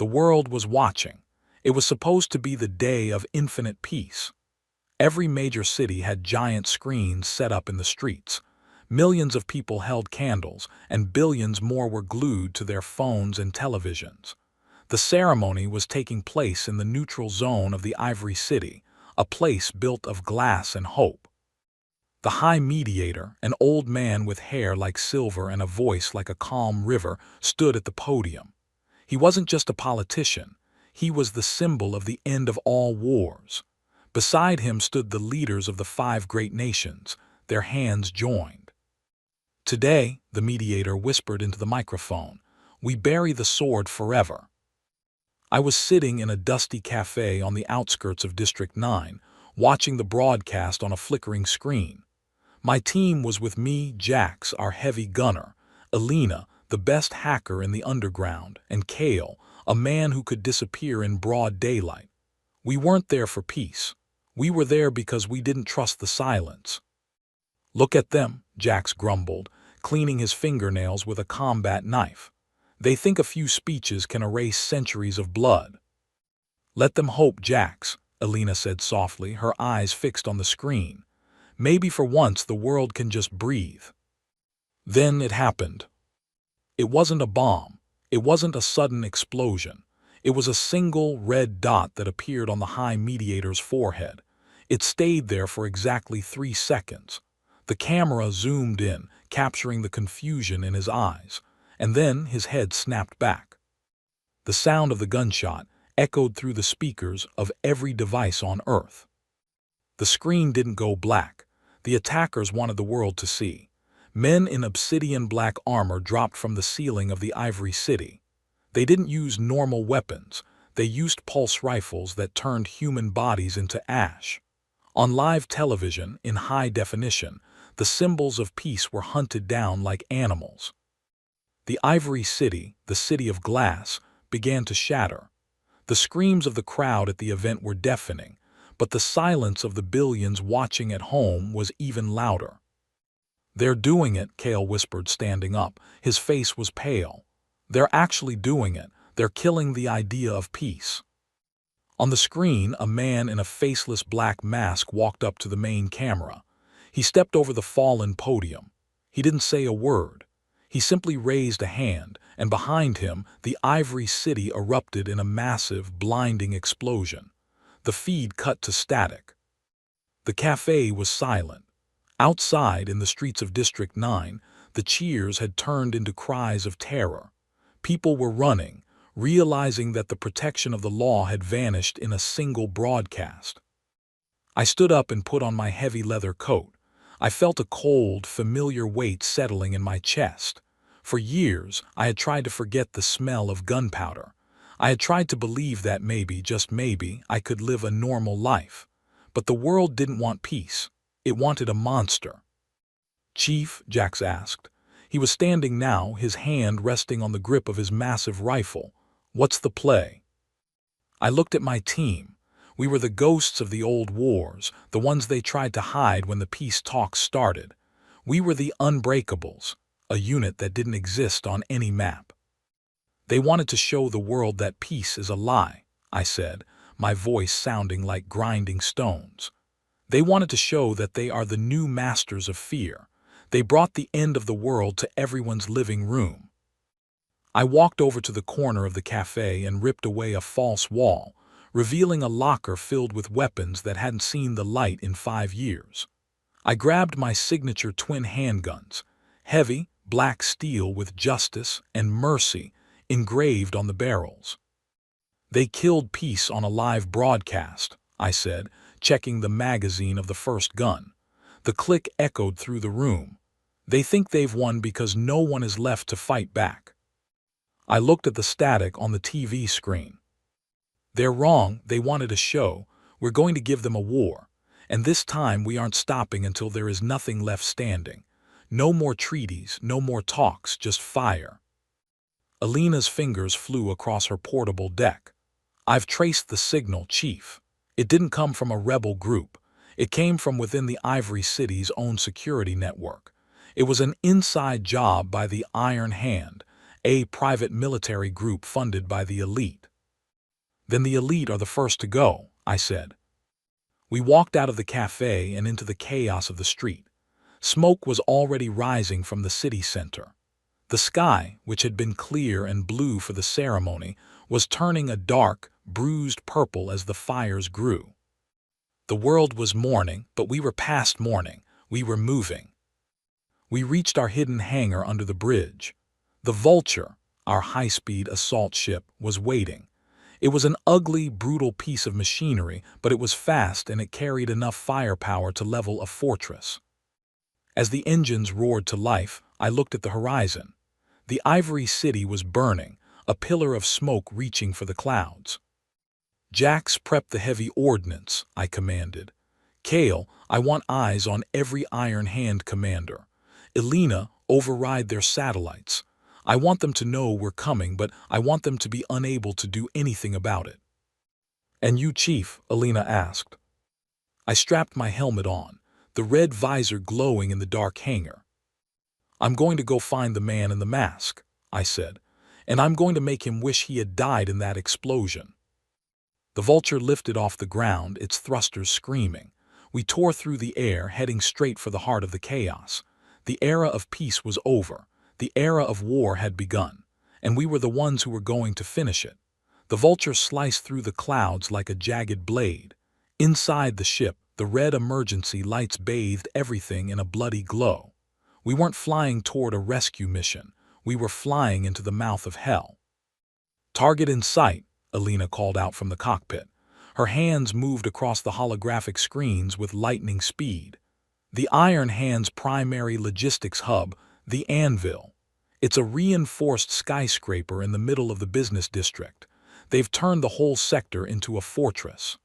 The world was watching. It was supposed to be the day of infinite peace. Every major city had giant screens set up in the streets. Millions of people held candles, and billions more were glued to their phones and televisions. The ceremony was taking place in the neutral zone of the Ivory City, a place built of glass and hope. The High Mediator, an old man with hair like silver and a voice like a calm river, stood at the podium. He wasn't just a politician. He was the symbol of the end of all wars. Beside him stood the leaders of the 5 great nations, their hands joined. Today, the mediator whispered into the microphone, "We bury the sword forever." I was sitting in a dusty cafe on the outskirts of District 9, watching the broadcast on a flickering screen. My team was with me, Jax, our heavy gunner, Alina, the best hacker in the underground, and Kale, a man who could disappear in broad daylight. We weren't there for peace. We were there because we didn't trust the silence. "Look at them," Jax grumbled, cleaning his fingernails with a combat knife. "They think a few speeches can erase centuries of blood." "Let them hope, Jax," Alina said softly, her eyes fixed on the screen. "Maybe for once the world can just breathe." Then it happened. It wasn't a bomb. It wasn't a sudden explosion. It was a single red dot that appeared on the High Mediator's forehead. It stayed there for exactly 3 seconds. The camera zoomed in, capturing the confusion in his eyes, and then his head snapped back. The sound of the gunshot echoed through the speakers of every device on Earth. The screen didn't go black. The attackers wanted the world to see. Men in obsidian black armor dropped from the ceiling of the Ivory City. They didn't use normal weapons. They used pulse rifles that turned human bodies into ash. On live television, in high definition, the symbols of peace were hunted down like animals. The Ivory City, the city of glass, began to shatter. The screams of the crowd at the event were deafening, but the silence of the billions watching at home was even louder. "They're doing it," Kale whispered, standing up. His face was pale. "They're actually doing it. They're killing the idea of peace." On the screen, a man in a faceless black mask walked up to the main camera. He stepped over the fallen podium. He didn't say a word. He simply raised a hand, and behind him, the Ivory City erupted in a massive, blinding explosion. The feed cut to static. The cafe was silent. Outside, in the streets of District 9, the cheers had turned into cries of terror. People were running, realizing that the protection of the law had vanished in a single broadcast. I stood up and put on my heavy leather coat. I felt a cold, familiar weight settling in my chest. For years, I had tried to forget the smell of gunpowder. I had tried to believe that maybe, just maybe, I could live a normal life. But the world didn't want peace. It wanted a monster. "Chief?" Jax asked. He was standing now, his hand resting on the grip of his massive rifle. "What's the play?" I looked at my team. We were the ghosts of the old wars, the ones they tried to hide when the peace talks started. We were the Unbreakables, a unit that didn't exist on any map. "They wanted to show the world that peace is a lie," I said, my voice sounding like grinding stones. "They wanted to show that they are the new masters of fear. They brought the end of the world to everyone's living room." I walked over to the corner of the cafe and ripped away a false wall, revealing a locker filled with weapons that hadn't seen the light in 5 years. I grabbed my signature twin handguns, heavy, black steel with justice and mercy engraved on the barrels. "They killed peace on a live broadcast," I said, checking the magazine of the first gun. The click echoed through the room. "They think they've won because no one is left to fight back." I looked at the static on the TV screen. "They're wrong. They wanted a show. We're going to give them a war. And this time we aren't stopping until there is nothing left standing. No more treaties, no more talks, just fire." Alina's fingers flew across her portable deck. "I've traced the signal, Chief. It didn't come from a rebel group. It came from within the Ivory City's own security network. It was an inside job by the Iron Hand, a private military group funded by the elite. Then the elite are the first to go, I said. We walked out of the cafe and into the chaos of the street. Smoke was already rising from the city center. The sky, which had been clear and blue for the ceremony, was turning a dark, bruised purple as the fires grew. The world was mourning, but we were past mourning. We were moving. We reached our hidden hangar under the bridge. The Vulture, our high-speed assault ship, was waiting. It was an ugly, brutal piece of machinery, but it was fast and it carried enough firepower to level a fortress. As the engines roared to life, I looked at the horizon. The Ivory City was burning, a pillar of smoke reaching for the clouds. "Jax, prep the heavy ordnance," I commanded. "Kale, I want eyes on every Iron Hand commander. Elena, override their satellites. I want them to know we're coming, but I want them to be unable to do anything about it." "And you, Chief?" Elena asked. I strapped my helmet on, the red visor glowing in the dark hangar. "I'm going to go find the man in the mask," I said, "and I'm going to make him wish he had died in that explosion." The Vulture lifted off the ground, its thrusters screaming. We tore through the air, heading straight for the heart of the chaos. The era of peace was over. The era of war had begun, and we were the ones who were going to finish it. The Vulture sliced through the clouds like a jagged blade. Inside the ship, the red emergency lights bathed everything in a bloody glow. We weren't flying toward a rescue mission. We were flying into the mouth of hell. "Target in sight," Elena called out from the cockpit. Her hands moved across the holographic screens with lightning speed. "The Iron Hand's primary logistics hub, the Anvil. It's a reinforced skyscraper in the middle of the business district. They've turned the whole sector into a fortress."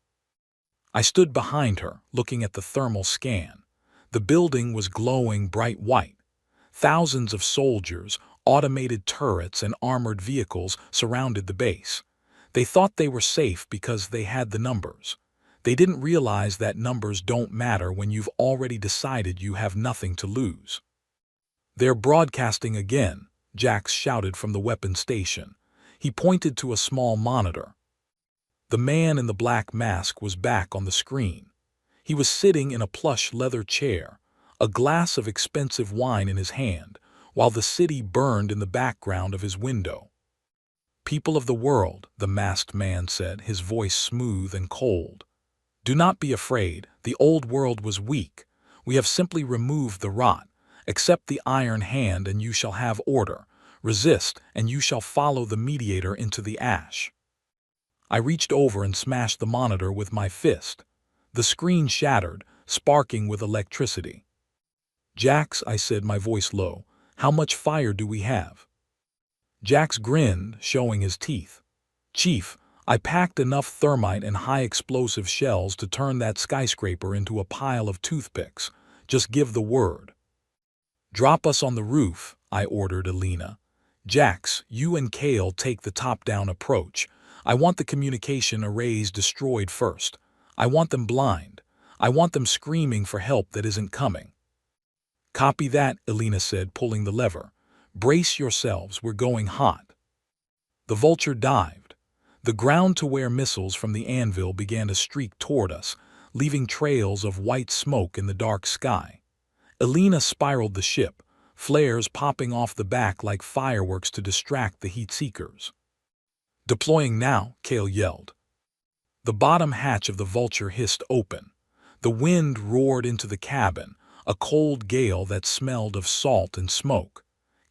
I stood behind her, looking at the thermal scan. The building was glowing bright white. Thousands of soldiers, automated turrets, and armored vehicles surrounded the base. They thought they were safe because they had the numbers. They didn't realize that numbers don't matter when you've already decided you have nothing to lose. "They're broadcasting again," Jax shouted from the weapons station. He pointed to a small monitor. The man in the black mask was back on the screen. He was sitting in a plush leather chair, a glass of expensive wine in his hand, while the city burned in the background of his window. "People of the world," the masked man said, his voice smooth and cold. "Do not be afraid. The old world was weak. We have simply removed the rot. Accept the Iron Hand and you shall have order. Resist and you shall follow the mediator into the ash." I reached over and smashed the monitor with my fist. The screen shattered, sparking with electricity. "Jax," I said, my voice low, "how much fire do we have?" Jax grinned, showing his teeth. "Chief, I packed enough thermite and high-explosive shells to turn that skyscraper into a pile of toothpicks. Just give the word." "Drop us on the roof," I ordered Elena. "Jax, you and Kale take the top-down approach. I want the communication arrays destroyed first. I want them blind. I want them screaming for help that isn't coming." "Copy that," Elena said, pulling the lever. "Brace yourselves, we're going hot." The Vulture dived. The ground-to-air missiles from the Anvil began to streak toward us, leaving trails of white smoke in the dark sky. Elena spiraled the ship, flares popping off the back like fireworks to distract the heat seekers. "Deploying now," Kale yelled. The bottom hatch of the Vulture hissed open. The wind roared into the cabin, a cold gale that smelled of salt and smoke.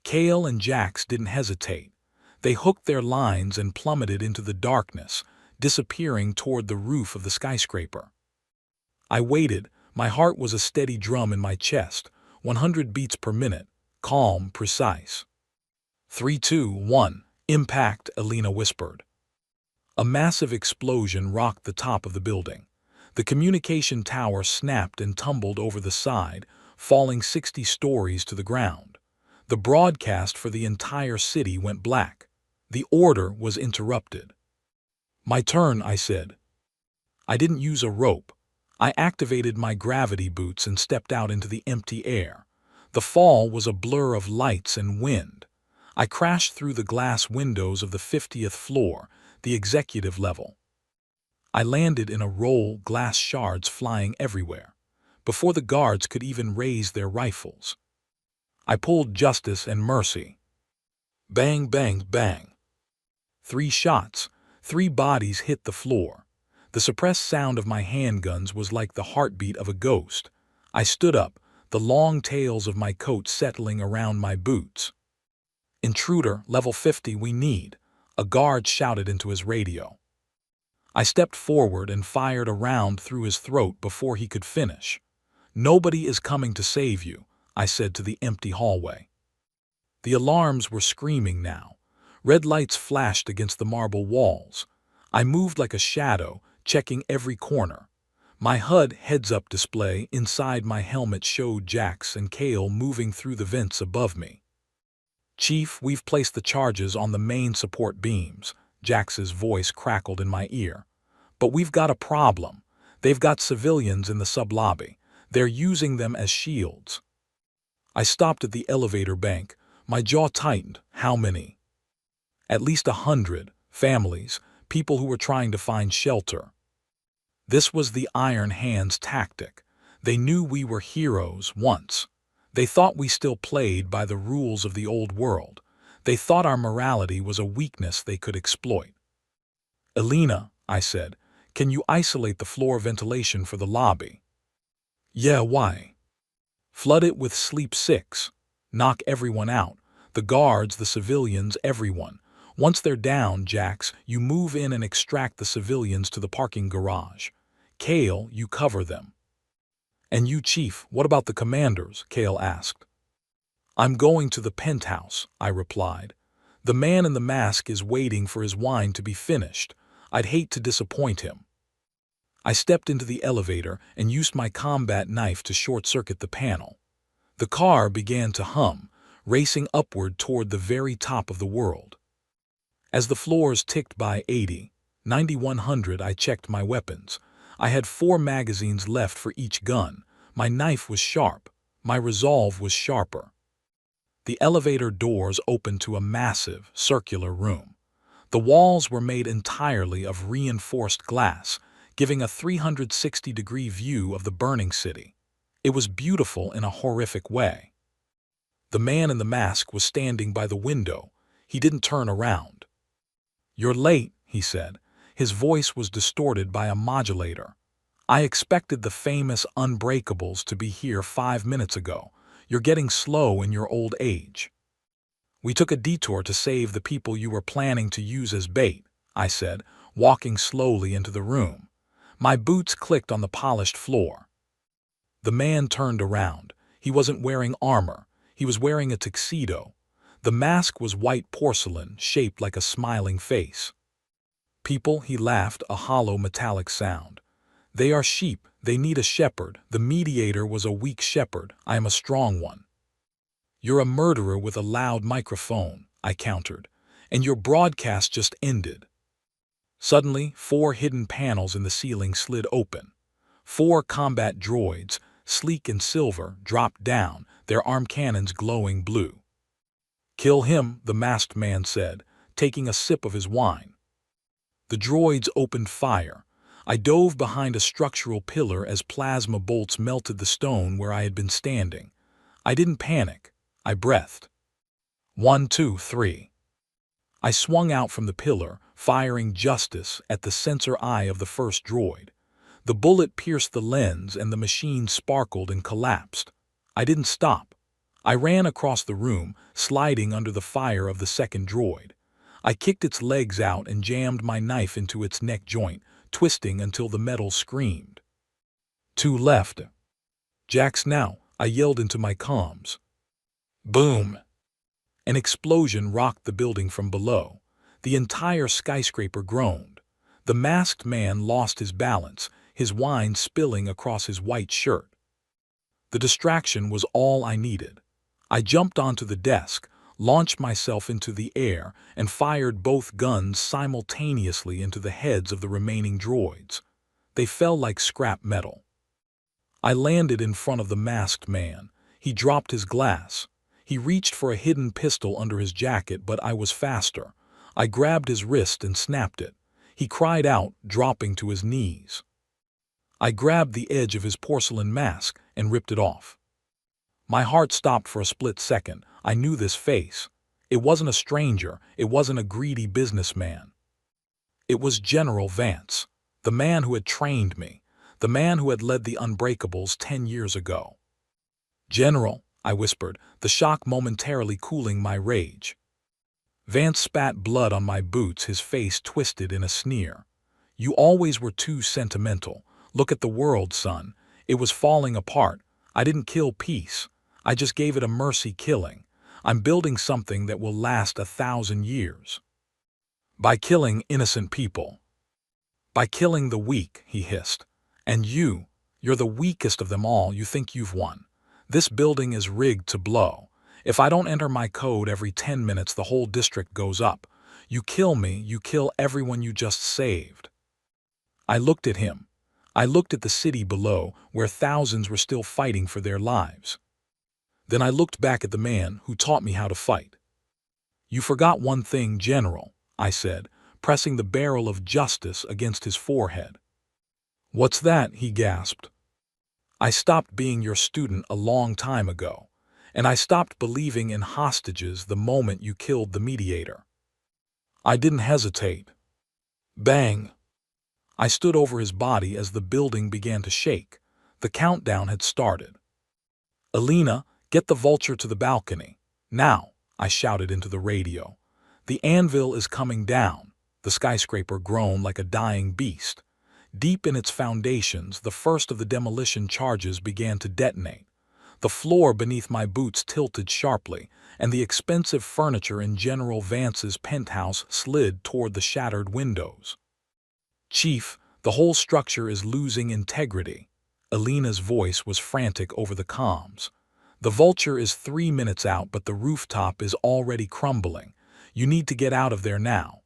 Kale and Jax didn't hesitate. They hooked their lines and plummeted into the darkness, disappearing toward the roof of the skyscraper. I waited. My heart was a steady drum in my chest, 100 beats per minute, calm, precise. 3, 2, 1, impact, Elena whispered. A massive explosion rocked the top of the building. The communication tower snapped and tumbled over the side, falling 60 stories to the ground. The broadcast for the entire city went black. The order was interrupted. "My turn," I said. I didn't use a rope. I activated my gravity boots and stepped out into the empty air. The fall was a blur of lights and wind. I crashed through the glass windows of the 50th floor, the executive level. I landed in a roll, glass shards flying everywhere, before the guards could even raise their rifles. I pulled justice and mercy. Bang, bang, bang. 3 shots, 3 bodies hit the floor. The suppressed sound of my handguns was like the heartbeat of a ghost. I stood up, the long tails of my coat settling around my boots. "Intruder, level 50, we need," a guard shouted into his radio. I stepped forward and fired a round through his throat before he could finish. "Nobody is coming to save you," I said to the empty hallway. The alarms were screaming now. Red lights flashed against the marble walls. I moved like a shadow, checking every corner. My HUD heads-up display inside my helmet showed Jax and Kale moving through the vents above me. "Chief, we've placed the charges on the main support beams," Jax's voice crackled in my ear. "But we've got a problem. They've got civilians in the sub-lobby. They're using them as shields." I stopped at the elevator bank. My jaw tightened. How many? At least 100. Families, people who were trying to find shelter. This was the Iron Hands tactic. They knew we were heroes once. They thought we still played by the rules of the old world. They thought our morality was a weakness they could exploit. "Elena," I said, "can you isolate the floor ventilation for the lobby?" "Yeah, why?" "Flood it with Sleep 6. Knock everyone out. The guards, the civilians, everyone. Once they're down, Jax, you move in and extract the civilians to the parking garage. Kale, you cover them." "And you, Chief, what about the commanders?" Kale asked. "I'm going to the penthouse," I replied. "The man in the mask is waiting for his wine to be finished. I'd hate to disappoint him." I stepped into the elevator and used my combat knife to short-circuit the panel. The car began to hum, racing upward toward the very top of the world. As the floors ticked by 80, 9100, I checked my weapons. I had 4 magazines left for each gun. My knife was sharp. My resolve was sharper. The elevator doors opened to a massive, circular room. The walls were made entirely of reinforced glass, giving a 360-degree view of the burning city. It was beautiful in a horrific way. The man in the mask was standing by the window. He didn't turn around. "You're late," he said. His voice was distorted by a modulator. "I expected the famous Unbreakables to be here 5 minutes ago. You're getting slow in your old age." "We took a detour to save the people you were planning to use as bait," I said, walking slowly into the room. My boots clicked on the polished floor. The man turned around. He wasn't wearing armor. He was wearing a tuxedo. The mask was white porcelain, shaped like a smiling face. "People," he laughed, a hollow metallic sound. "They are sheep. They need a shepherd. The mediator was a weak shepherd. I am a strong one." "You're a murderer with a loud microphone," I countered, "and your broadcast just ended." Suddenly, 4 hidden panels in the ceiling slid open. 4 combat droids, sleek and silver, dropped down, their arm cannons glowing blue. "Kill him," the masked man said, taking a sip of his wine. The droids opened fire. I dove behind a structural pillar as plasma bolts melted the stone where I had been standing. I didn't panic. I breathed. 1, 2, 3. I swung out from the pillar, firing justice at the sensor eye of the first droid. The bullet pierced the lens and the machine sparkled and collapsed. I didn't stop. I ran across the room, sliding under the fire of the second droid. I kicked its legs out and jammed my knife into its neck joint, twisting until the metal screamed. 2 left. "Jax now," I yelled into my comms. Boom! An explosion rocked the building from below. The entire skyscraper groaned. The masked man lost his balance, his wine spilling across his white shirt. The distraction was all I needed. I jumped onto the desk, launched myself into the air, and fired both guns simultaneously into the heads of the remaining droids. They fell like scrap metal. I landed in front of the masked man. He dropped his glass. He reached for a hidden pistol under his jacket, but I was faster. I grabbed his wrist and snapped it. He cried out, dropping to his knees. I grabbed the edge of his porcelain mask and ripped it off. My heart stopped for a split second. I knew this face. It wasn't a stranger. It wasn't a greedy businessman. It was General Vance, the man who had trained me, the man who had led the Unbreakables 10 years ago. "General," I whispered, the shock momentarily cooling my rage. Vance spat blood on my boots, his face twisted in a sneer. "You always were too sentimental. Look at the world, son. It was falling apart. I didn't kill peace. I just gave it a mercy killing. I'm building something that will last 1,000 years. By killing innocent people. By killing the weak," he hissed. "And you're the weakest of them all. You think you've won. This building is rigged to blow. If I don't enter my code every 10 minutes, the whole district goes up. You kill me, you kill everyone you just saved." I looked at him. I looked at the city below, where thousands were still fighting for their lives. Then I looked back at the man who taught me how to fight. "You forgot one thing, General," I said, pressing the barrel of justice against his forehead. "What's that?" he gasped. "I stopped being your student a long time ago, and I stopped believing in hostages the moment you killed the mediator." I didn't hesitate. Bang! I stood over his body as the building began to shake. The countdown had started. "Alina, get the vulture to the balcony. Now," I shouted into the radio. "The anvil is coming down." The skyscraper groaned like a dying beast. Deep in its foundations, the first of the demolition charges began to detonate. The floor beneath my boots tilted sharply, and the expensive furniture in General Vance's penthouse slid toward the shattered windows. "Chief, the whole structure is losing integrity." Alina's voice was frantic over the comms. "The vulture is 3 minutes out, but the rooftop is already crumbling. You need to get out of there now."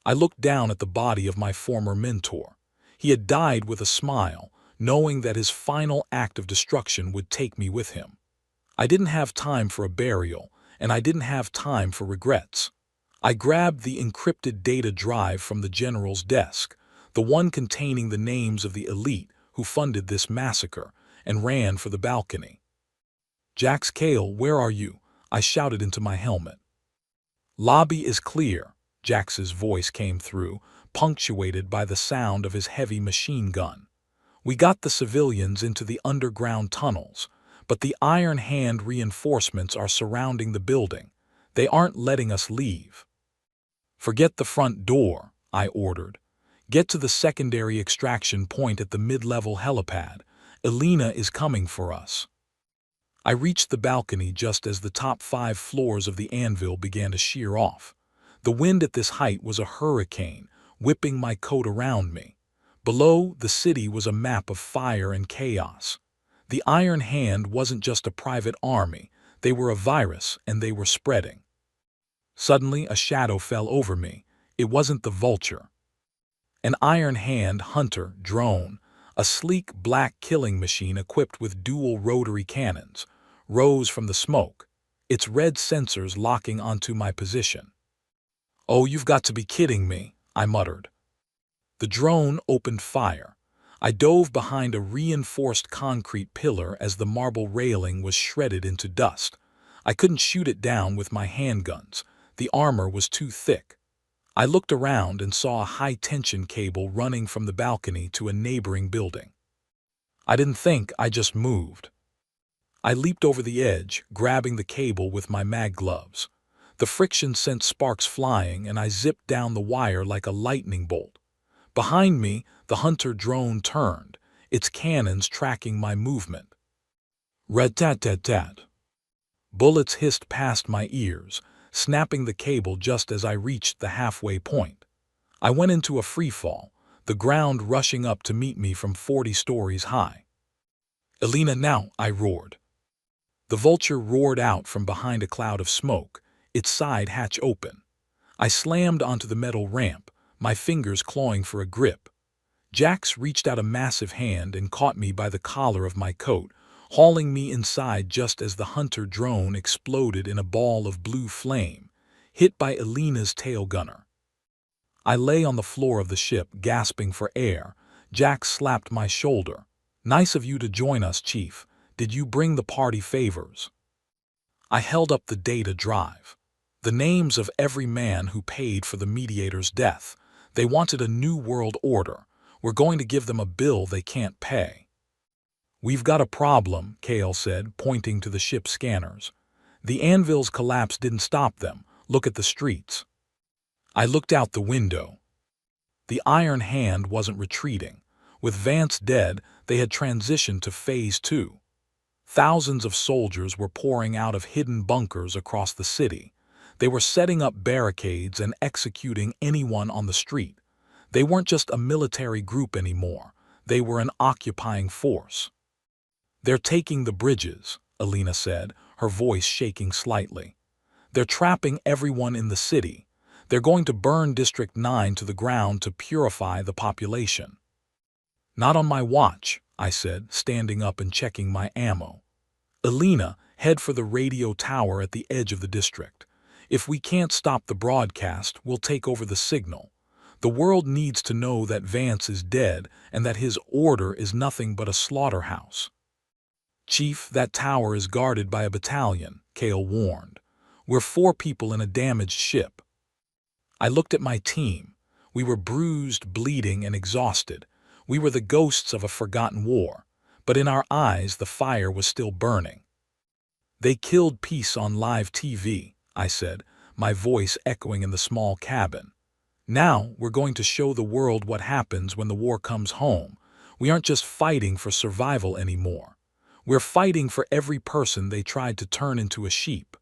I looked down at the body of my former mentor. He had died with a smile, knowing that his final act of destruction would take me with him. I didn't have time for a burial, and I didn't have time for regrets. I grabbed the encrypted data drive from the general's desk, the one containing the names of the elite who funded this massacre, and ran for the balcony. "Jax Cale, where are you?" I shouted into my helmet. "Lobby is clear," Jax's voice came through, punctuated by the sound of his heavy machine gun. "We got the civilians into the underground tunnels, but the Iron Hand reinforcements are surrounding the building. They aren't letting us leave." "Forget the front door," I ordered. "Get to the secondary extraction point at the mid-level helipad. Alina is coming for us." I reached the balcony just as the top 5 floors of the anvil began to shear off. The wind at this height was a hurricane, whipping my coat around me. Below, the city was a map of fire and chaos. The Iron Hand wasn't just a private army. They were a virus, and they were spreading. Suddenly, a shadow fell over me. It wasn't the vulture. An Iron Hand hunter drone, a sleek black killing machine equipped with dual rotary cannons, rose from the smoke, its red sensors locking onto my position. "Oh, you've got to be kidding me," I muttered. The drone opened fire. I dove behind a reinforced concrete pillar as the marble railing was shredded into dust. I couldn't shoot it down with my handguns. The armor was too thick. I looked around and saw a high-tension cable running from the balcony to a neighboring building. I didn't think, I just moved. I leaped over the edge, grabbing the cable with my mag gloves. The friction sent sparks flying, and I zipped down the wire like a lightning bolt. Behind me, the hunter drone turned, its cannons tracking my movement. Rat-tat-tat-tat. Bullets hissed past my ears, snapping the cable just as I reached the halfway point. I went into a freefall, the ground rushing up to meet me from 40 stories high. "Alina, now!" I roared. The vulture roared out from behind a cloud of smoke, its side hatch open. I slammed onto the metal ramp, my fingers clawing for a grip. Jax reached out a massive hand and caught me by the collar of my coat, hauling me inside just as the hunter drone exploded in a ball of blue flame, hit by Alina's tail gunner. I lay on the floor of the ship, gasping for air. Jack slapped my shoulder. "Nice of you to join us, Chief. Did you bring the party favors?" I held up the data drive. The names of every man who paid for the mediator's death. They wanted a new world order. We're going to give them a bill they can't pay. "We've got a problem," Kale said, pointing to the ship's scanners. "The anvil's collapse didn't stop them. Look at the streets." I looked out the window. The Iron Hand wasn't retreating. With Vance dead, they had transitioned to Phase 2. Thousands of soldiers were pouring out of hidden bunkers across the city. They were setting up barricades and executing anyone on the street. They weren't just a military group anymore. They were an occupying force. "They're taking the bridges," Alina said, her voice shaking slightly. "They're trapping everyone in the city. They're going to burn District 9 to the ground to purify the population." "Not on my watch," I said, standing up and checking my ammo. "Alina, head for the radio tower at the edge of the district. If we can't stop the broadcast, we'll take over the signal. The world needs to know that Vance is dead and that his order is nothing but a slaughterhouse." "Chief, that tower is guarded by a battalion," Kale warned. "We're 4 people in a damaged ship." I looked at my team. We were bruised, bleeding, and exhausted. We were the ghosts of a forgotten war, but in our eyes the fire was still burning. "They killed peace on live TV," I said, my voice echoing in the small cabin. "Now we're going to show the world what happens when the war comes home. We aren't just fighting for survival anymore. We're fighting for every person they tried to turn into a sheep."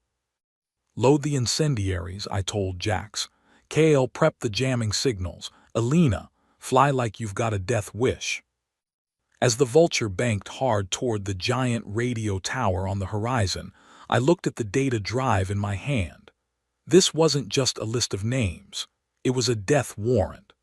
"Load the incendiaries," I told Jax. "Kale, prep the jamming signals. Alina, fly like you've got a death wish." As the Vulture banked hard toward the giant radio tower on the horizon, I looked at the data drive in my hand. This wasn't just a list of names. It was a death warrant.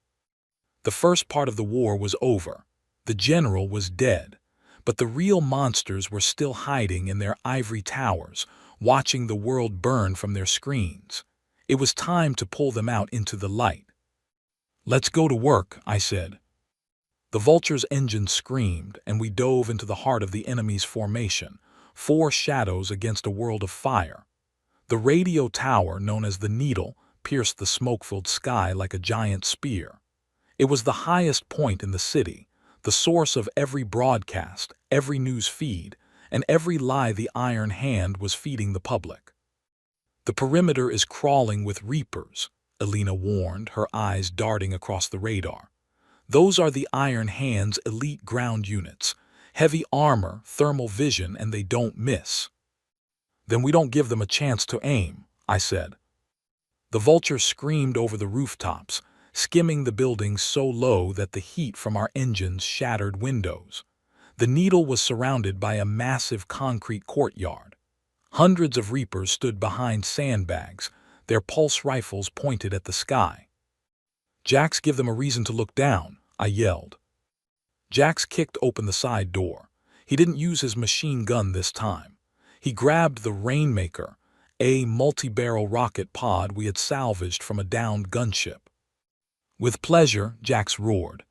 The first part of the war was over. The general was dead. But the real monsters were still hiding in their ivory towers, watching the world burn from their screens. It was time to pull them out into the light. "Let's go to work," I said. The Vulture's engine screamed, and we dove into the heart of the enemy's formation, 4 shadows against a world of fire. The radio tower, known as the Needle, pierced the smoke-filled sky like a giant spear. It was the highest point in the city, the source of every broadcast, every news feed, and every lie the Iron Hand was feeding the public. "The perimeter is crawling with Reapers," Alina warned, her eyes darting across the radar. "Those are the Iron Hand's elite ground units. Heavy armor, thermal vision, and they don't miss." "Then we don't give them a chance to aim," I said. The Vulture screamed over the rooftops, skimming the buildings so low that the heat from our engines shattered windows. The Needle was surrounded by a massive concrete courtyard. Hundreds of Reapers stood behind sandbags, their pulse rifles pointed at the sky. "Jax, give them a reason to look down," I yelled. Jax kicked open the side door. He didn't use his machine gun this time. He grabbed the Rainmaker, a multi-barrel rocket pod we had salvaged from a downed gunship. "With pleasure," Jax roared.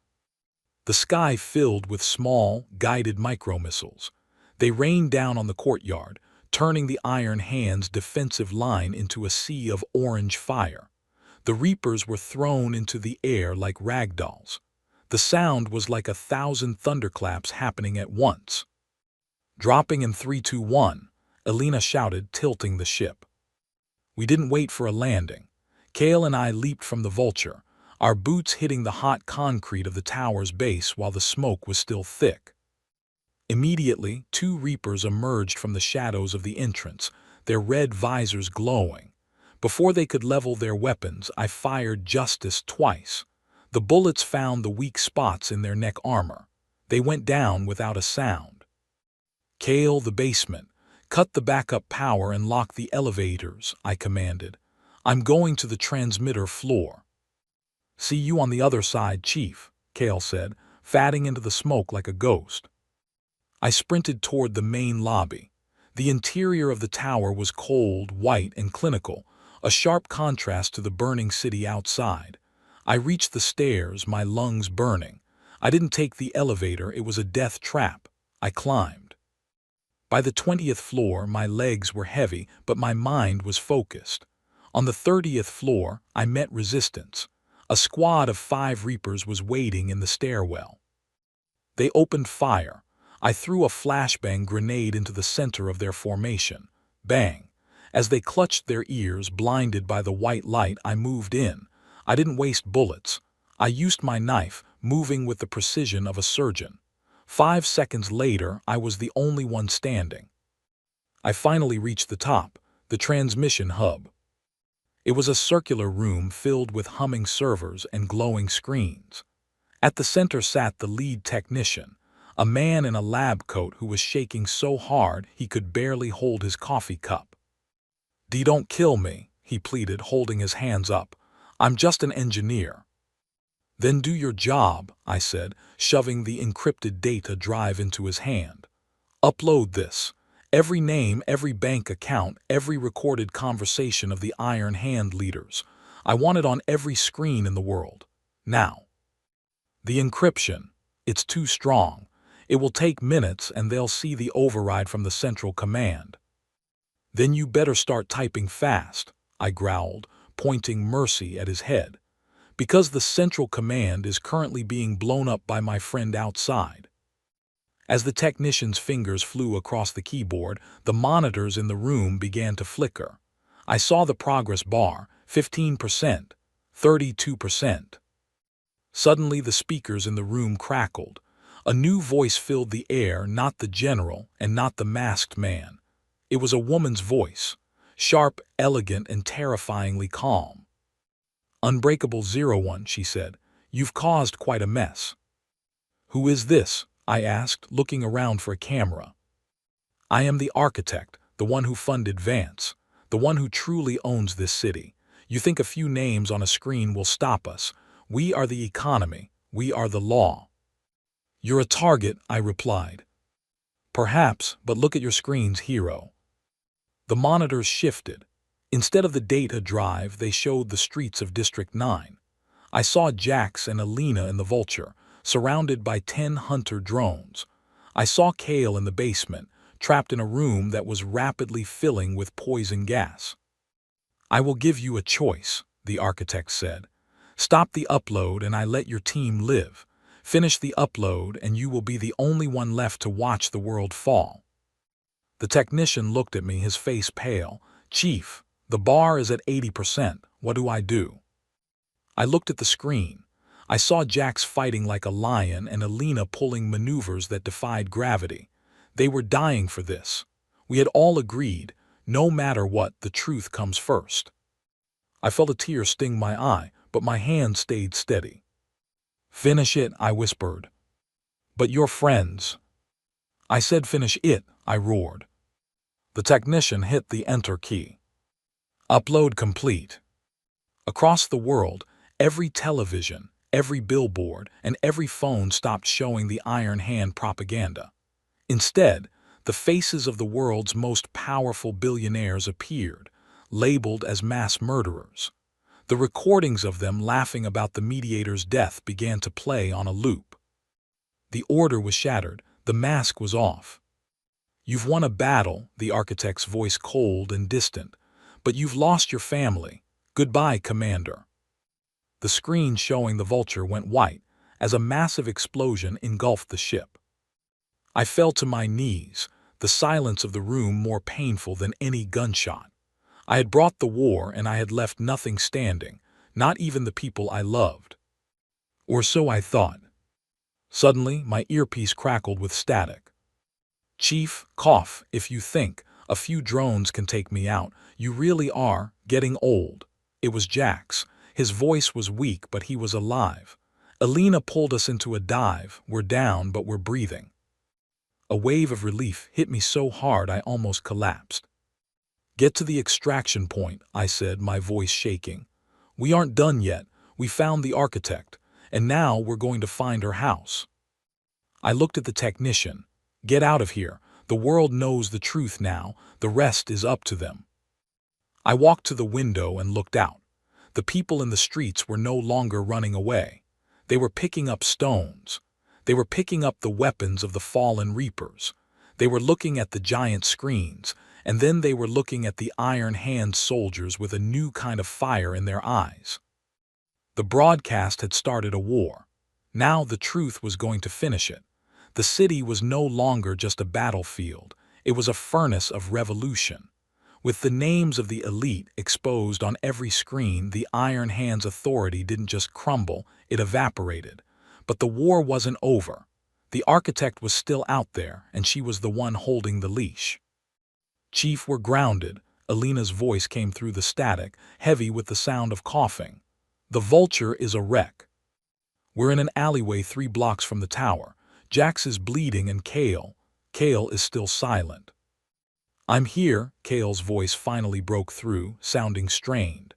The sky filled with small, guided micromissiles. They rained down on the courtyard, turning the Iron Hand's defensive line into a sea of orange fire. The Reapers were thrown into the air like ragdolls. The sound was like 1,000 thunderclaps happening at once. "Dropping in 3, 2, 1, Alina shouted, tilting the ship. We didn't wait for a landing. Kale and I leaped from the Vulture, our boots hitting the hot concrete of the tower's base while the smoke was still thick. Immediately, 2 Reapers emerged from the shadows of the entrance, their red visors glowing. Before they could level their weapons, I fired Justice twice. The bullets found the weak spots in their neck armor. They went down without a sound. "Kale, the basement. Cut the backup power and lock the elevators," I commanded. "I'm going to the transmitter floor." "See you on the other side, Chief," Kale said, fading into the smoke like a ghost. I sprinted toward the main lobby. The interior of the tower was cold, white, and clinical, a sharp contrast to the burning city outside. I reached the stairs, my lungs burning. I didn't take the elevator, it was a death trap. I climbed. By the 20th floor, my legs were heavy, but my mind was focused. On the 30th floor, I met resistance. A squad of 5 Reapers was waiting in the stairwell. They opened fire. I threw a flashbang grenade into the center of their formation. Bang! As they clutched their ears, blinded by the white light, I moved in. I didn't waste bullets. I used my knife, moving with the precision of a surgeon. 5 seconds later, I was the only one standing. I finally reached the top, the transmission hub. It was a circular room filled with humming servers and glowing screens. At the center sat the lead technician, a man in a lab coat who was shaking so hard he could barely hold his coffee cup. Don't kill me," he pleaded, holding his hands up. "I'm just an engineer." "Then do your job," I said, shoving the encrypted data drive into his hand. "Upload this. Every name, every bank account, every recorded conversation of the Iron Hand leaders. I want it on every screen in the world. Now." "The encryption. It's too strong. It will take minutes and they'll see the override from the central command." "Then you better start typing fast," I growled, pointing mercy at his head. "Because the central command is currently being blown up by my friend outside." As the technician's fingers flew across the keyboard, the monitors in the room began to flicker. I saw the progress bar, 15%, 32%. Suddenly the speakers in the room crackled. A new voice filled the air, not the general and not the masked man. It was a woman's voice, sharp, elegant, and terrifyingly calm. "Unbreakable 01, she said. "You've caused quite a mess." "Who is this?" I asked, looking around for a camera. "I am the architect, the one who funded Vance, the one who truly owns this city. You think a few names on a screen will stop us? We are the economy. We are the law." "You're a target," I replied. "Perhaps, but look at your screens, hero." The monitors shifted. Instead of the data drive, they showed the streets of District 9. I saw Jax and Alina in the Vulture, surrounded by 10 hunter drones. I saw Kale in the basement, trapped in a room that was rapidly filling with poison gas. "I will give you a choice," the architect said. "Stop the upload and I let your team live. Finish the upload and you will be the only one left to watch the world fall." The technician looked at me, his face pale. "Chief, the bar is at 80%. What do I do?" I looked at the screen. I saw Jax fighting like a lion and Alina pulling maneuvers that defied gravity. They were dying for this. We had all agreed, no matter what, the truth comes first. I felt a tear sting my eye, but my hand stayed steady. "Finish it," I whispered. "But your friends." "I said finish it," I roared. The technician hit the enter key. Upload complete. Across the world, every television, every billboard, and every phone stopped showing the Iron Hand propaganda. Instead, the faces of the world's most powerful billionaires appeared, labeled as mass murderers. The recordings of them laughing about the mediator's death began to play on a loop. The order was shattered, the mask was off. "You've won a battle," the architect's voice cold and distant, "but you've lost your family. Goodbye, Commander." The screen showing the Vulture went white as a massive explosion engulfed the ship. I fell to my knees, the silence of the room more painful than any gunshot. I had brought the war and I had left nothing standing, not even the people I loved. Or so I thought. Suddenly, my earpiece crackled with static. "Chief, cough, if you think a few drones can take me out, you really are getting old." It was Jax. His voice was weak, but he was alive. "Alina pulled us into a dive. We're down, but we're breathing." A wave of relief hit me so hard I almost collapsed. "Get to the extraction point," I said, my voice shaking. "We aren't done yet. We found the architect, and now we're going to find her house." I looked at the technician. "Get out of here. The world knows the truth now. The rest is up to them." I walked to the window and looked out. The people in the streets were no longer running away. They were picking up stones. They were picking up the weapons of the fallen reapers. They were looking at the giant screens, and then they were looking at the iron-hand soldiers with a new kind of fire in their eyes. The broadcast had started a war. Now the truth was going to finish it. The city was no longer just a battlefield. It was a furnace of revolution. With the names of the elite exposed on every screen, the Iron Hand's authority didn't just crumble, it evaporated. But the war wasn't over. The architect was still out there, and she was the one holding the leash. Chief, we're grounded. Alina's voice came through the static, heavy with the sound of coughing. The Vulture is a wreck. We're in an alleyway 3 blocks from the tower. Jax is bleeding and Kale is still silent. I'm here, Kale's voice finally broke through, sounding strained.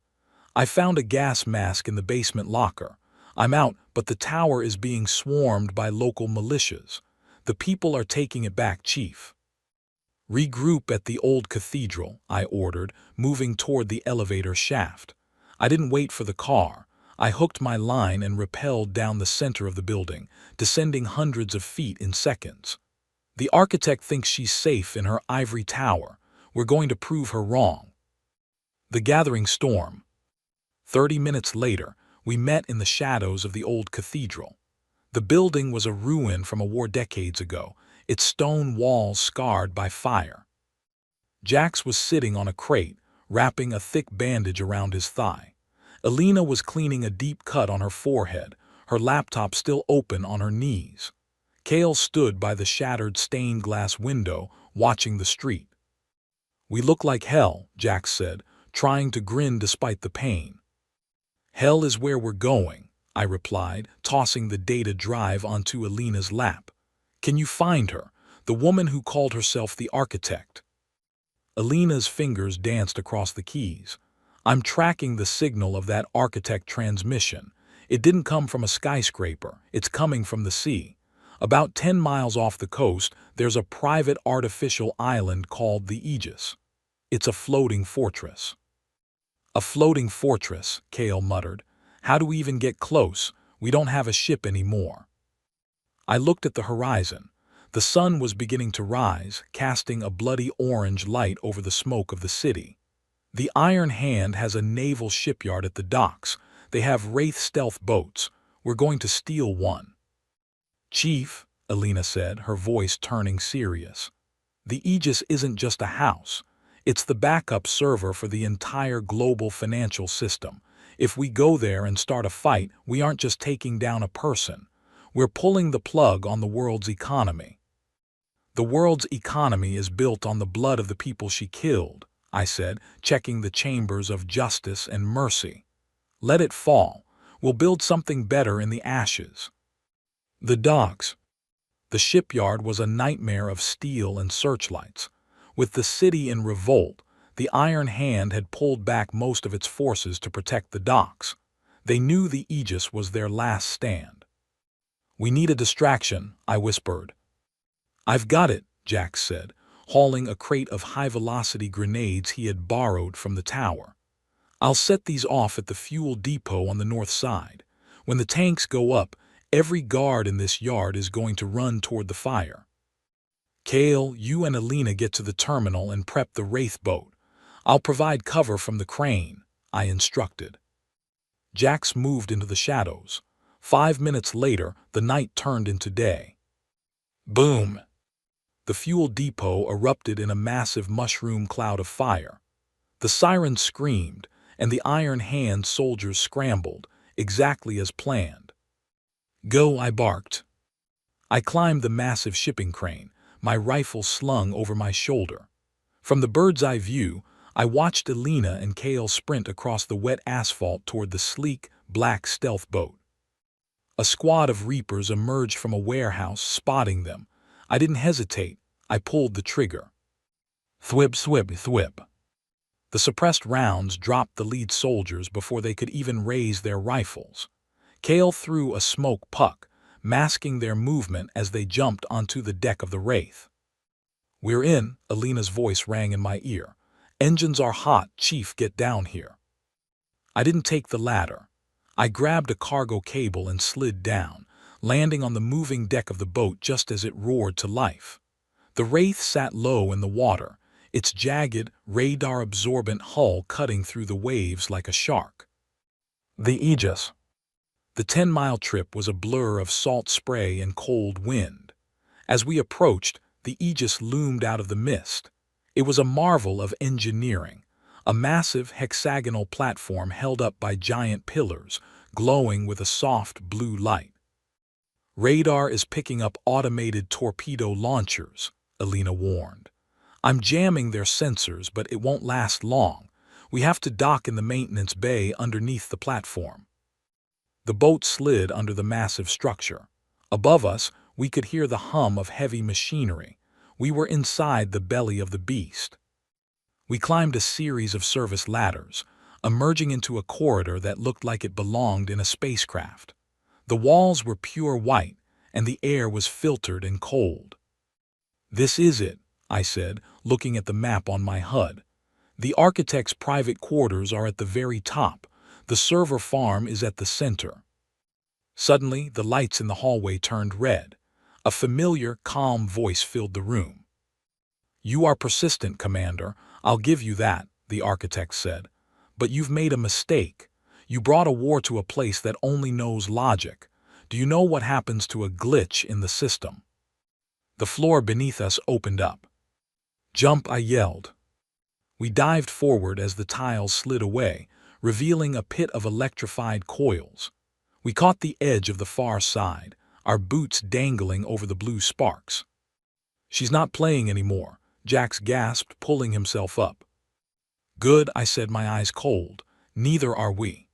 I found a gas mask in the basement locker. I'm out, but the tower is being swarmed by local militias. The people are taking it back, Chief. Regroup at the old cathedral, I ordered, moving toward the elevator shaft. I didn't wait for the car. I hooked my line and rappelled down the center of the building, descending hundreds of feet in seconds. The architect thinks she's safe in her ivory tower. We're going to prove her wrong. The gathering storm. 30 minutes later, we met in the shadows of the old cathedral. The building was a ruin from a war decades ago, its stone walls scarred by fire. Jax was sitting on a crate, wrapping a thick bandage around his thigh. Alina was cleaning a deep cut on her forehead, her laptop still open on her knees. Kale stood by the shattered stained glass window, watching the street. We look like hell, Jax said, trying to grin despite the pain. Hell is where we're going, I replied, tossing the data drive onto Alina's lap. Can you find her, the woman who called herself the architect? Alina's fingers danced across the keys. I'm tracking the signal of that architect transmission. It didn't come from a skyscraper, it's coming from the sea. About 10 miles off the coast, there's a private artificial island called the Aegis. It's a floating fortress. A floating fortress, Kale muttered. How do we even get close? We don't have a ship anymore. I looked at the horizon. The sun was beginning to rise, casting a bloody orange light over the smoke of the city. The Iron Hand has a naval shipyard at the docks. They have Wraith stealth boats. We're going to steal one. Chief, Alina said, her voice turning serious. The Aegis isn't just a house. It's the backup server for the entire global financial system. If we go there and start a fight, we aren't just taking down a person. We're pulling the plug on the world's economy. The world's economy is built on the blood of the people she killed, I said, checking the chambers of justice and mercy. Let it fall. We'll build something better in the ashes. The docks. The shipyard was a nightmare of steel and searchlights. With the city in revolt, the Iron Hand had pulled back most of its forces to protect the docks. They knew the Aegis was their last stand. We need a distraction, I whispered. I've got it, Jax said, hauling a crate of high-velocity grenades he had borrowed from the tower. I'll set these off at the fuel depot on the north side. When the tanks go up, every guard in this yard is going to run toward the fire. Kale, you and Alina get to the terminal and prep the Wraith boat. I'll provide cover from the crane, I instructed. Jax moved into the shadows. 5 minutes later, the night turned into day. Boom! The fuel depot erupted in a massive mushroom cloud of fire. The sirens screamed, and the Iron Hand soldiers scrambled, exactly as planned. Go, I barked. I climbed the massive shipping crane, my rifle slung over my shoulder. From the bird's-eye view, I watched Alina and Kale sprint across the wet asphalt toward the sleek, black stealth boat. A squad of reapers emerged from a warehouse, spotting them. I didn't hesitate. I pulled the trigger. Thwip, thwip, thwip. The suppressed rounds dropped the lead soldiers before they could even raise their rifles. Kale threw a smoke puck, masking their movement as they jumped onto the deck of the Wraith. We're in, Alina's voice rang in my ear. Engines are hot, Chief, get down here. I didn't take the ladder. I grabbed a cargo cable and slid down, landing on the moving deck of the boat just as it roared to life. The Wraith sat low in the water, its jagged, radar-absorbent hull cutting through the waves like a shark. The Aegis. The 10-mile trip was a blur of salt spray and cold wind. As we approached, the Aegis loomed out of the mist. It was a marvel of engineering, a massive hexagonal platform held up by giant pillars, glowing with a soft blue light. "Radar is picking up automated torpedo launchers," Alina warned. "I'm jamming their sensors, but it won't last long. We have to dock in the maintenance bay underneath the platform." The boat slid under the massive structure. Above us, we could hear the hum of heavy machinery. We were inside the belly of the beast. We climbed a series of service ladders, emerging into a corridor that looked like it belonged in a spacecraft. The walls were pure white, and the air was filtered and cold. "This is it," I said, looking at the map on my HUD. "The architect's private quarters are at the very top. The server farm is at the center." Suddenly, the lights in the hallway turned red. A familiar, calm voice filled the room. "You are persistent, Commander. I'll give you that," the architect said. "But you've made a mistake. You brought a war to a place that only knows logic. Do you know what happens to a glitch in the system?" The floor beneath us opened up. "Jump!" I yelled. We dived forward as the tiles slid away, revealing a pit of electrified coils. We caught the edge of the far side, our boots dangling over the blue sparks. "She's not playing anymore," Jax gasped, pulling himself up. "Good," I said, my eyes cold. "Neither are we."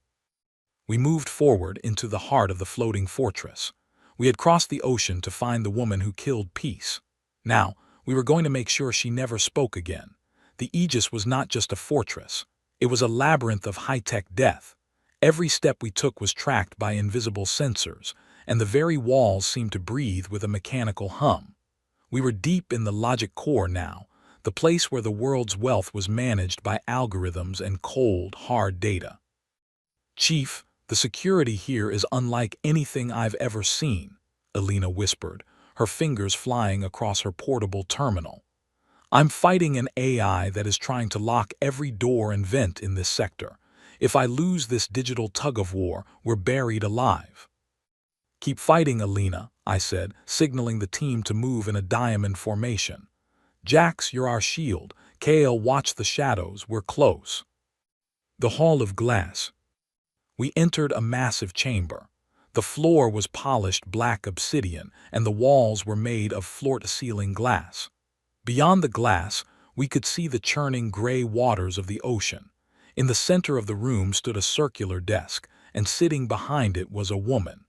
We moved forward into the heart of the floating fortress. We had crossed the ocean to find the woman who killed Peace. Now, we were going to make sure she never spoke again. The Aegis was not just a fortress. It was a labyrinth of high-tech death. Every step we took was tracked by invisible sensors, and the very walls seemed to breathe with a mechanical hum. We were deep in the logic core now, the place where the world's wealth was managed by algorithms and cold, hard data. "Chief, the security here is unlike anything I've ever seen," Alina whispered, her fingers flying across her portable terminal. "I'm fighting an AI that is trying to lock every door and vent in this sector. If I lose this digital tug-of-war, we're buried alive." "Keep fighting, Alina," I said, signaling the team to move in a diamond formation. "Jax, you're our shield. Kale, watch the shadows. We're close." The Hall of Glass. We entered a massive chamber. The floor was polished black obsidian, and the walls were made of floor-to-ceiling glass. Beyond the glass, we could see the churning gray waters of the ocean. In the center of the room stood a circular desk, and sitting behind it was a woman.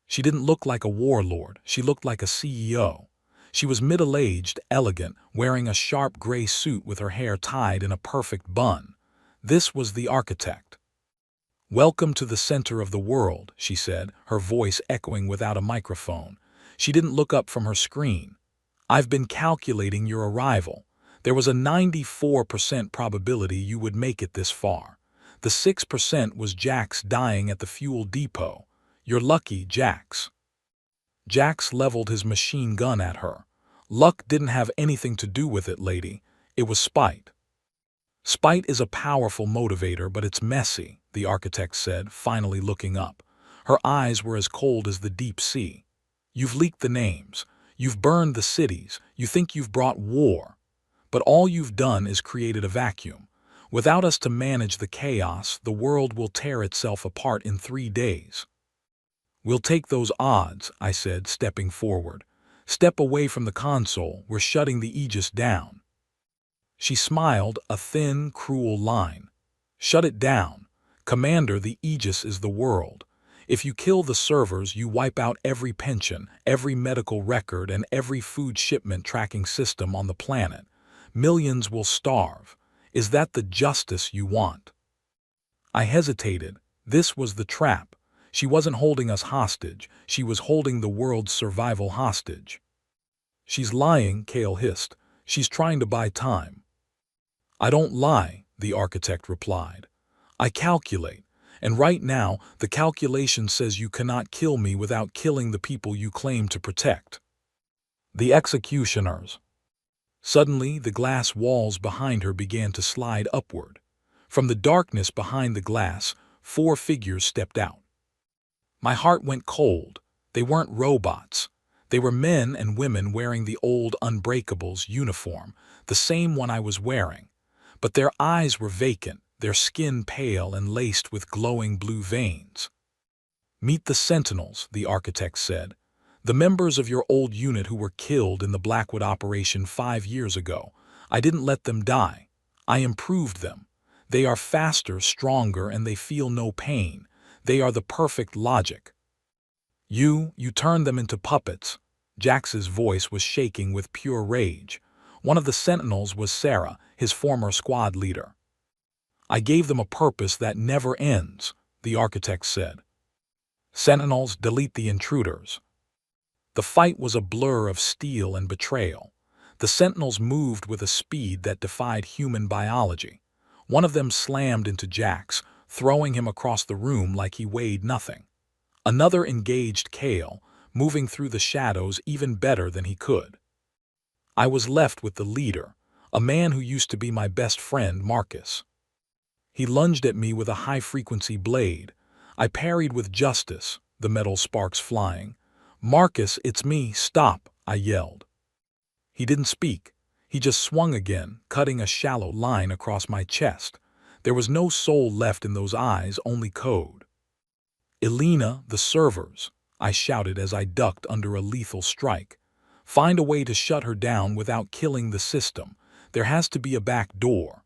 She didn't look like a warlord, she looked like a CEO. She was middle-aged, elegant, wearing a sharp gray suit with her hair tied in a perfect bun. This was the architect. "Welcome to the center of the world," she said, her voice echoing without a microphone. She didn't look up from her screen. "I've been calculating your arrival. There was a 94% probability you would make it this far. The 6% was Jax dying at the fuel depot. You're lucky, Jax." Jax leveled his machine gun at her. "Luck didn't have anything to do with it, lady. It was spite." "Spite is a powerful motivator, but it's messy," the architect said, finally looking up. Her eyes were as cold as the deep sea. "You've leaked the names. You've burned the cities. You think you've brought war. But all you've done is created a vacuum. Without us to manage the chaos, the world will tear itself apart in 3 days." "We'll take those odds," I said, stepping forward. "Step away from the console. We're shutting the Aegis down." She smiled, a thin, cruel line. "Shut it down. Commander, the Aegis is the world. If you kill the servers, you wipe out every pension, every medical record, and every food shipment tracking system on the planet. Millions will starve. Is that the justice you want?" I hesitated. This was the trap. She wasn't holding us hostage. She was holding the world's survival hostage. "She's lying," Kale hissed. "She's trying to buy time." "I don't lie," the architect replied. I calculate, and right now the calculation says you cannot kill me without killing the people you claim to protect. The executioners. Suddenly, the glass walls behind her began to slide upward. From the darkness behind the glass, 4 figures stepped out. My heart went cold. They weren't robots. They were men and women wearing the old Unbreakable's uniform, the same one I was wearing. But their eyes were vacant, their skin pale and laced with glowing blue veins. "Meet the Sentinels," the architect said. "The members of your old unit who were killed in the Blackwood operation 5 years ago. I didn't let them die. I improved them. They are faster, stronger, and they feel no pain. They are the perfect logic. You turned them into puppets." Jax's voice was shaking with pure rage. One of the Sentinels was Sarah, his former squad leader. "I gave them a purpose that never ends," the architect said. "Sentinels, delete the intruders." The fight was a blur of steel and betrayal. The Sentinels moved with a speed that defied human biology. One of them slammed into Jax, throwing him across the room like he weighed nothing. Another engaged Kale, moving through the shadows even better than he could. I was left with the leader, a man who used to be my best friend, Marcus. He lunged at me with a high-frequency blade. I parried with justice, the metal sparks flying. "Marcus, it's me, stop," I yelled. He didn't speak. He just swung again, cutting a shallow line across my chest. There was no soul left in those eyes, only code. "Elena, the servers," I shouted as I ducked under a lethal strike. "Find a way to shut her down without killing the system. There has to be a back door."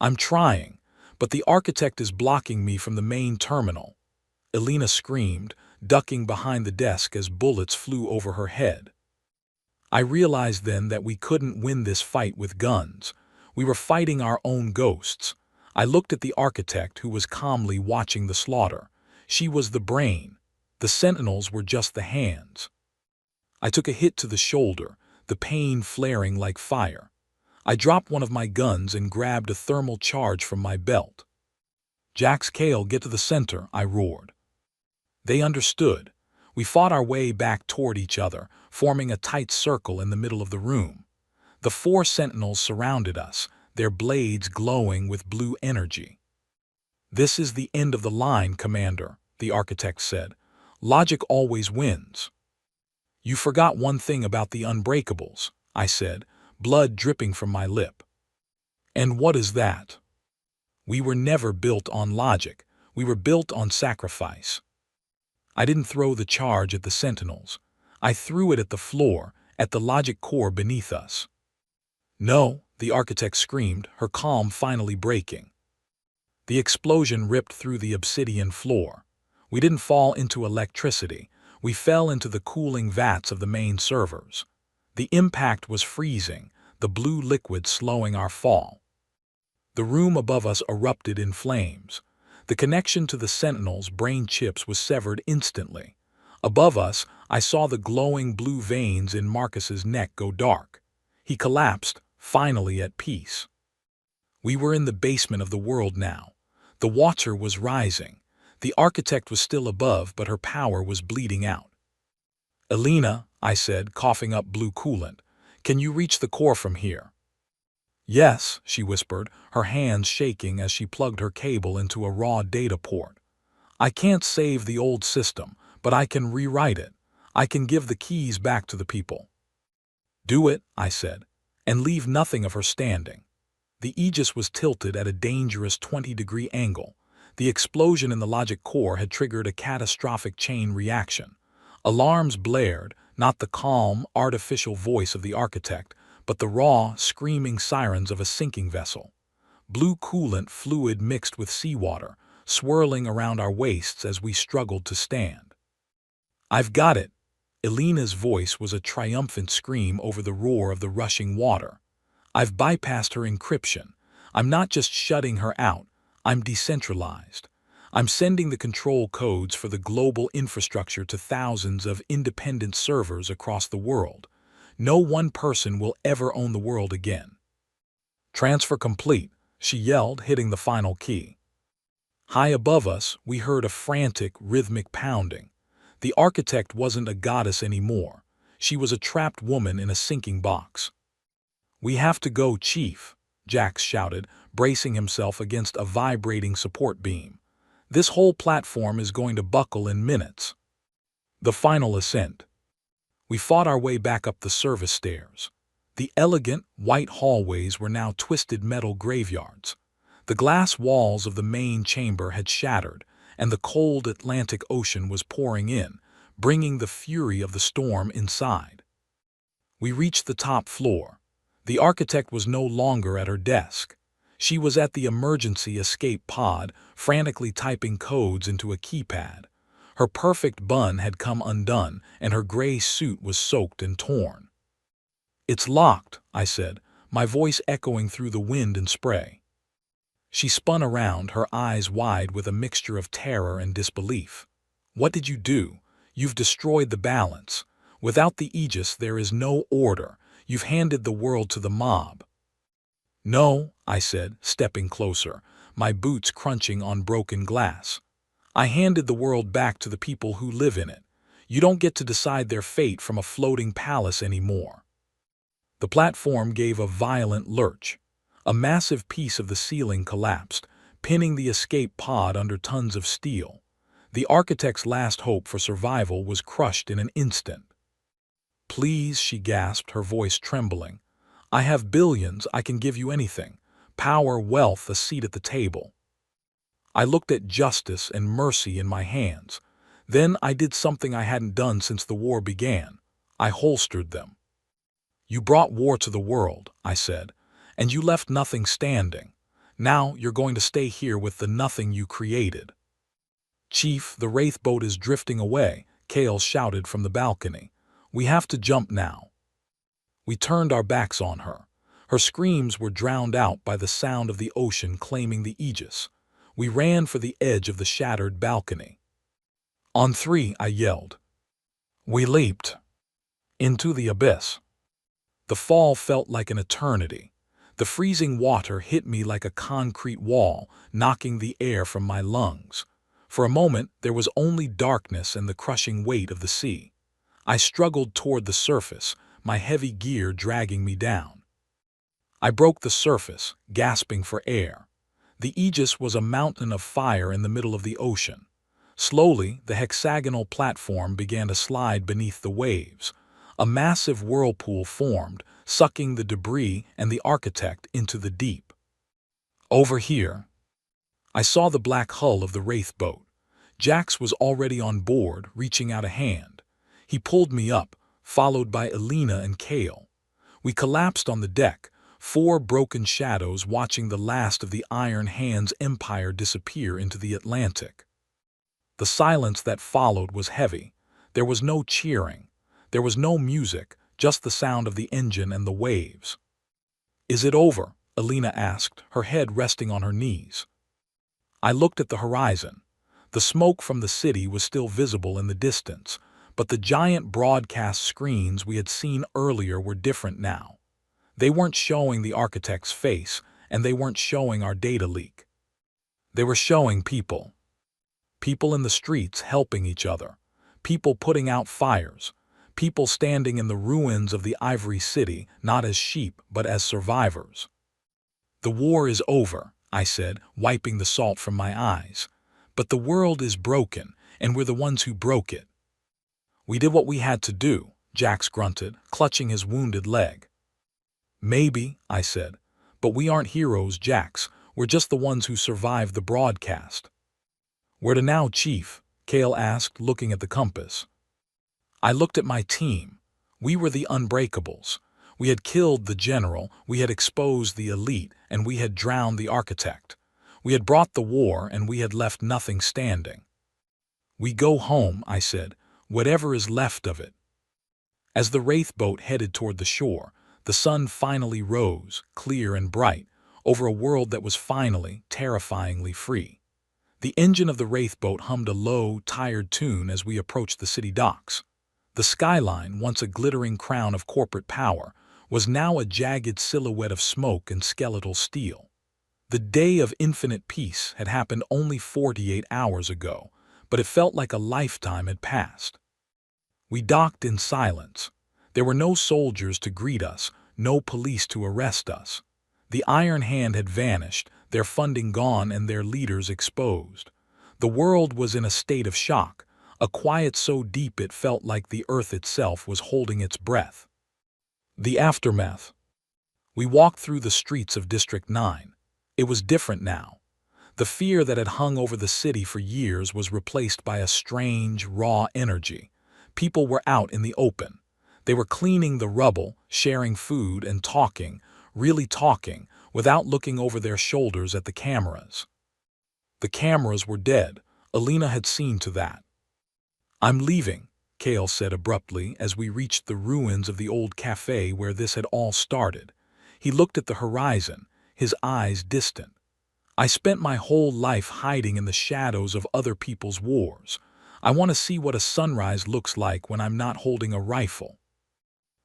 "I'm trying, but the architect is blocking me from the main terminal," Elena screamed, ducking behind the desk as bullets flew over her head. I realized then that we couldn't win this fight with guns. We were fighting our own ghosts. I looked at the architect, who was calmly watching the slaughter. She was the brain. The Sentinels were just the hands. I took a hit to the shoulder, the pain flaring like fire. I dropped one of my guns and grabbed a thermal charge from my belt. "Jax, Kale, get to the center," I roared. They understood. We fought our way back toward each other, forming a tight circle in the middle of the room. The 4 Sentinels surrounded us, their blades glowing with blue energy. "This is the end of the line, Commander," the architect said. "Logic always wins." "You forgot one thing about the Unbreakables," I said, blood dripping from my lip. "And what is that?" "We were never built on logic. We were built on sacrifice." I didn't throw the charge at the Sentinels. I threw it at the floor, at the logic core beneath us. "No," the architect screamed, her calm finally breaking. The explosion ripped through the obsidian floor. We didn't fall into electricity. We fell into the cooling vats of the main servers. The impact was freezing, the blue liquid slowing our fall. The room above us erupted in flames. The connection to the Sentinels' brain chips was severed instantly. Above us, I saw the glowing blue veins in Marcus's neck go dark. He collapsed, finally at peace. We were in the basement of the world now. The water was rising. The architect was still above, but her power was bleeding out. "Elena," I said, coughing up blue coolant, "can you reach the core from here?" "Yes," she whispered, her hands shaking as she plugged her cable into a raw data port. "I can't save the old system, but I can rewrite it. I can give the keys back to the people." "Do it," I said, "and leave nothing of her standing." The Aegis was tilted at a dangerous 20-degree angle. The explosion in the logic core had triggered a catastrophic chain reaction. Alarms blared, not the calm, artificial voice of the architect, but the raw, screaming sirens of a sinking vessel. Blue coolant fluid mixed with seawater, swirling around our waists as we struggled to stand. "I've got it!" Elena's voice was a triumphant scream over the roar of the rushing water. "I've bypassed her encryption. I'm not just shutting her out, I'm decentralized. I'm sending the control codes for the global infrastructure to thousands of independent servers across the world. No one person will ever own the world again." "Transfer complete," she yelled, hitting the final key. High above us, we heard a frantic, rhythmic pounding. The architect wasn't a goddess anymore. She was a trapped woman in a sinking box. "We have to go, Chief," Jax shouted, bracing himself against a vibrating support beam. "This whole platform is going to buckle in minutes." The final ascent. We fought our way back up the service stairs. The elegant, white hallways were now twisted metal graveyards. The glass walls of the main chamber had shattered, and the cold Atlantic Ocean was pouring in, bringing the fury of the storm inside. We reached the top floor. The architect was no longer at her desk. She was at the emergency escape pod, frantically typing codes into a keypad. Her perfect bun had come undone, and her gray suit was soaked and torn. "It's locked," I said, my voice echoing through the wind and spray. She spun around, her eyes wide with a mixture of terror and disbelief. "What did you do? You've destroyed the balance. Without the Aegis, there is no order. You've handed the world to the mob." "No," I said, stepping closer, my boots crunching on broken glass. "I handed the world back to the people who live in it. You don't get to decide their fate from a floating palace anymore." The platform gave a violent lurch. A massive piece of the ceiling collapsed, pinning the escape pod under tons of steel. The architect's last hope for survival was crushed in an instant. "Please," she gasped, her voice trembling. "I have billions, I can give you anything. Power, wealth, a seat at the table." I looked at justice and mercy in my hands. Then I did something I hadn't done since the war began. I holstered them. "You brought war to the world," I said, "and you left nothing standing. Now you're going to stay here with the nothing you created." "Chief, the Wraith boat is drifting away," Kale shouted from the balcony. "We have to jump now." We turned our backs on her. Her screams were drowned out by the sound of the ocean claiming the Aegis. We ran for the edge of the shattered balcony. "On three," I yelled. We leaped into the abyss. The fall felt like an eternity. The freezing water hit me like a concrete wall, knocking the air from my lungs. For a moment, there was only darkness and the crushing weight of the sea. I struggled toward the surface, my heavy gear dragging me down. I broke the surface, gasping for air. The Aegis was a mountain of fire in the middle of the ocean. Slowly, the hexagonal platform began to slide beneath the waves. A massive whirlpool formed, sucking the debris and the architect into the deep. "Over here." I saw the black hull of the Wraith boat. Jax was already on board, reaching out a hand. He pulled me up, followed by Elena and Kale. We collapsed on the deck, four broken shadows watching the last of the Iron Hand's empire disappear into the Atlantic. The silence that followed was heavy. There was no cheering. There was no music, just the sound of the engine and the waves. "Is it over?" Elena asked, her head resting on her knees. I looked at the horizon. The smoke from the city was still visible in the distance, but the giant broadcast screens we had seen earlier were different now. They weren't showing the architect's face, and they weren't showing our data leak. They were showing people. People in the streets helping each other. People putting out fires. People standing in the ruins of the Ivory City, not as sheep, but as survivors. "The war is over," I said, wiping the salt from my eyes. "But the world is broken, and we're the ones who broke it." "We did what we had to do," Jax grunted, clutching his wounded leg. "Maybe," I said, "but we aren't heroes, Jax. We're just the ones who survived the broadcast." "Where to now, Chief?" Kale asked, looking at the compass. I looked at my team. We were the Unbreakables. We had killed the general, we had exposed the elite, and we had drowned the architect. We had brought the war, and we had left nothing standing. "We go home," I said, "whatever is left of it." As the Wraith boat headed toward the shore, the sun finally rose, clear and bright, over a world that was finally, terrifyingly free. The engine of the Wraith boat hummed a low, tired tune as we approached the city docks. The skyline, once a glittering crown of corporate power, was now a jagged silhouette of smoke and skeletal steel. The day of infinite peace had happened only 48 hours ago, but it felt like a lifetime had passed. We docked in silence. There were no soldiers to greet us, no police to arrest us. The Iron Hand had vanished, their funding gone and their leaders exposed. The world was in a state of shock, a quiet so deep it felt like the earth itself was holding its breath. The aftermath. We walked through the streets of District 9. It was different now. The fear that had hung over the city for years was replaced by a strange, raw energy. People were out in the open. They were cleaning the rubble, sharing food, and talking, really talking, without looking over their shoulders at the cameras. The cameras were dead. Alina had seen to that. "I'm leaving," Kale said abruptly as we reached the ruins of the old cafe where this had all started. He looked at the horizon, his eyes distant. "I spent my whole life hiding in the shadows of other people's wars. I want to see what a sunrise looks like when I'm not holding a rifle."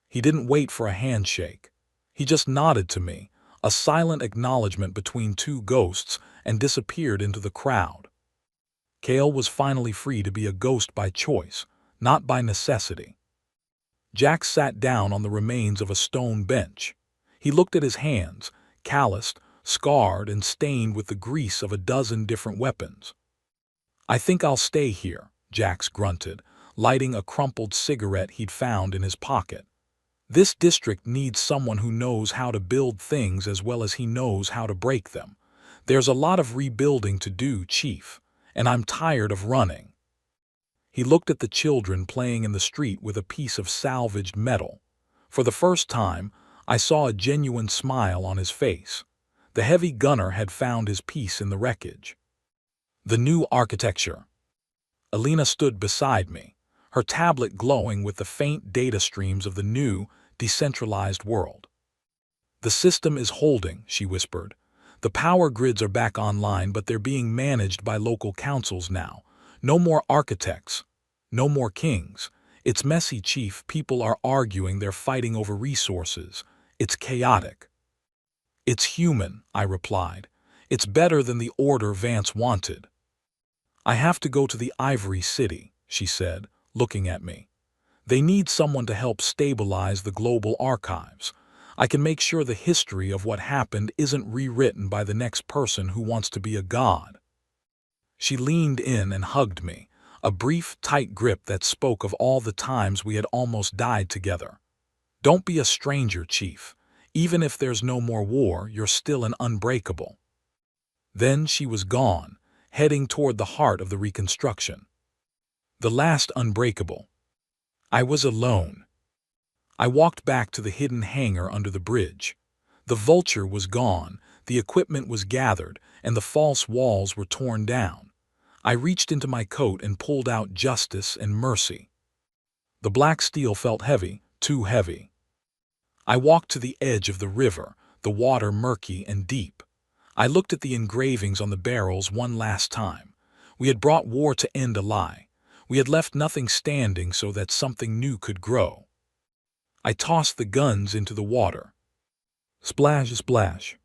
He didn't wait for a handshake. He just nodded to me, a silent acknowledgement between two ghosts, and disappeared into the crowd. Kale was finally free to be a ghost by choice, not by necessity. Jack sat down on the remains of a stone bench. He looked at his hands, calloused, scarred, and stained with the grease of a dozen different weapons. "I think I'll stay here," Jax grunted, lighting a crumpled cigarette he'd found in his pocket. "This district needs someone who knows how to build things as well as he knows how to break them. There's a lot of rebuilding to do, Chief, and I'm tired of running." He looked at the children playing in the street with a piece of salvaged metal. For the first time, I saw a genuine smile on his face. The heavy gunner had found his piece in the wreckage. The new architecture. Alina stood beside me, her tablet glowing with the faint data streams of the new, decentralized world. "The system is holding," she whispered. "The power grids are back online, but they're being managed by local councils now. No more architects. No more kings. It's messy, Chief. People are arguing, they're fighting over resources. It's chaotic." "It's human," I replied. "It's better than the order Vance wanted." "I have to go to the Ivory City," she said, looking at me. "They need someone to help stabilize the global archives. I can make sure the history of what happened isn't rewritten by the next person who wants to be a god." She leaned in and hugged me, a brief, tight grip that spoke of all the times we had almost died together. "Don't be a stranger, Chief. Even if there's no more war, you're still an unbreakable." Then she was gone, heading toward the heart of the reconstruction. The last unbreakable. I was alone. I walked back to the hidden hangar under the bridge. The Vulture was gone, the equipment was gathered, and the false walls were torn down. I reached into my coat and pulled out Justice and Mercy. The black steel felt heavy, too heavy. I walked to the edge of the river, the water murky and deep. I looked at the engravings on the barrels one last time. We had brought war to end a lie. We had left nothing standing so that something new could grow. I tossed the guns into the water. Splash, splash.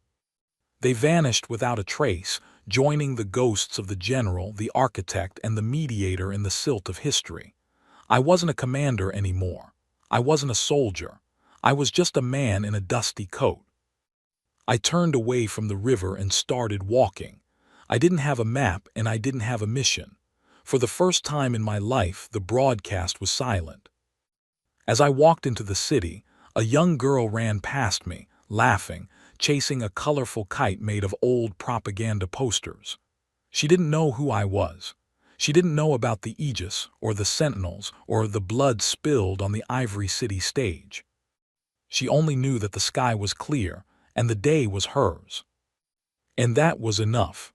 They vanished without a trace, joining the ghosts of the general, the architect, and the mediator in the silt of history. I wasn't a commander anymore. I wasn't a soldier. I was just a man in a dusty coat. I turned away from the river and started walking. I didn't have a map and I didn't have a mission. For the first time in my life, the broadcast was silent. As I walked into the city, a young girl ran past me, laughing, chasing a colorful kite made of old propaganda posters. She didn't know who I was. She didn't know about the Aegis, or the Sentinels, or the blood spilled on the Ivory City stage. She only knew that the sky was clear, and the day was hers. And that was enough.